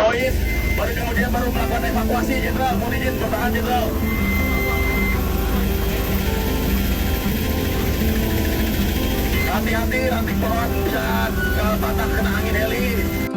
Poin, baru kemudian baru melakukan evakuasi, Jenderal. Mohon izin, bertahan, Jenderal. Hati-hati, ranting pohon bisa patah kena angin heli.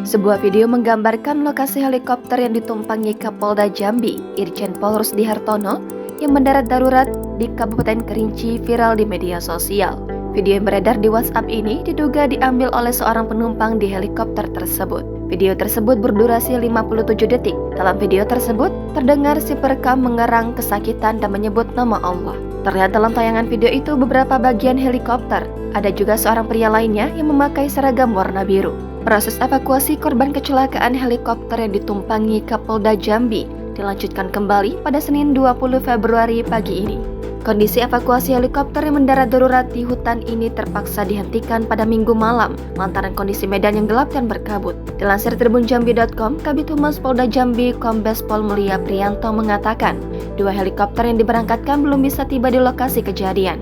Sebuah video menggambarkan lokasi helikopter yang ditumpangi Kapolda Jambi, Irjen Pol Rusdi Hartono, yang mendarat darurat di Kabupaten Kerinci viral di media sosial. Video yang beredar di WhatsApp ini diduga diambil oleh seorang penumpang di helikopter tersebut. Video tersebut berdurasi 57 detik. Dalam video tersebut, terdengar si perekam mengerang kesakitan dan menyebut nama Allah. Terlihat dalam tayangan video itu beberapa bagian helikopter. Ada juga seorang pria lainnya yang memakai seragam warna biru. Proses evakuasi korban kecelakaan helikopter yang ditumpangi Kapolda Jambi dilanjutkan kembali pada Senin 20 Februari pagi ini. Kondisi evakuasi helikopter yang mendarat darurat di hutan ini terpaksa dihentikan pada Minggu malam lantaran kondisi medan yang gelap dan berkabut. Dilansir tribunjambi.com, Kabid Humas Polda Jambi Kombes Pol Mulia Priyanto mengatakan, 2 helikopter yang diberangkatkan belum bisa tiba di lokasi kejadian.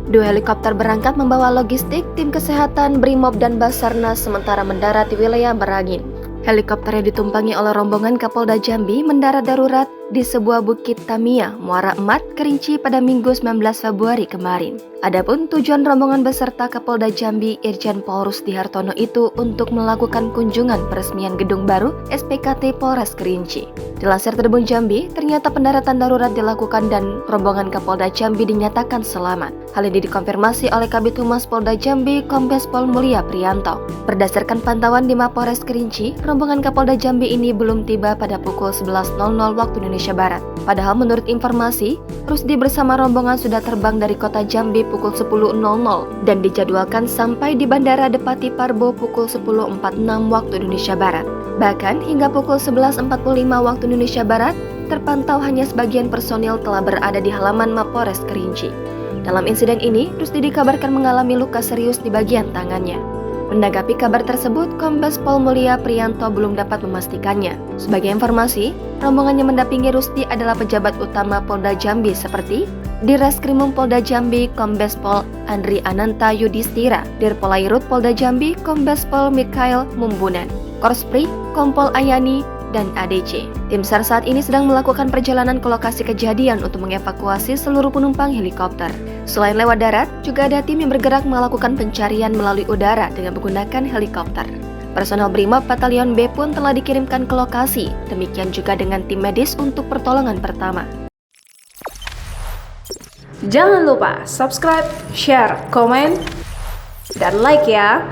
2 helikopter berangkat membawa logistik, tim kesehatan, Brimob dan Basarnas sementara mendarat di wilayah Merangin. Helikopter yang ditumpangi oleh rombongan Kapolda Jambi mendarat darurat di sebuah bukit Tamia, Muara Emat, Kerinci pada Minggu 19 Februari kemarin. Adapun tujuan rombongan beserta Kapolda Jambi Irjen Pol Rusdi Hartono itu untuk melakukan kunjungan peresmian gedung baru SPKT Polres Kerinci. Dilansir Tribun Jambi, ternyata pendaratan darurat dilakukan dan rombongan Kapolda Jambi dinyatakan selamat. Hal ini dikonfirmasi oleh Kabid Humas Polda Jambi Kombes Pol Mulia Priyanto. Berdasarkan pantauan di Mapores Kerinci, rombongan Kapolda Jambi ini belum tiba pada pukul 11.00 waktu Indonesia Barat. Padahal menurut informasi, Rusdi bersama rombongan sudah terbang dari kota Jambi pukul 10.00 dan dijadwalkan sampai di Bandara Depati Parbo pukul 10.46 waktu Indonesia Barat. Bahkan hingga pukul 11.45 waktu Indonesia Barat, terpantau hanya sebagian personil telah berada di halaman Mapores Kerinci. Dalam insiden ini, Rusdi dikabarkan mengalami luka serius di bagian tangannya. Menanggapi kabar tersebut, Kombes Pol Mulia Priyanto belum dapat memastikannya. Sebagai informasi, rombongan yang mendampingi Rusdi adalah pejabat utama Polda Jambi seperti Direskrimum Polda Jambi Kombes Pol Andri Ananta Yudhistira, Dirpolairut Polda Jambi Kombes Pol Mikhail Mumbunan, Korspri Kompol Ayani, dan ADC. Tim SAR saat ini sedang melakukan perjalanan ke lokasi kejadian untuk mengevakuasi seluruh penumpang helikopter. Selain lewat darat, juga ada tim yang bergerak melakukan pencarian melalui udara dengan menggunakan helikopter. Personel Brimob Batalion B pun telah dikirimkan ke lokasi, demikian juga dengan tim medis untuk pertolongan pertama. Jangan lupa subscribe, share, komen, dan like ya!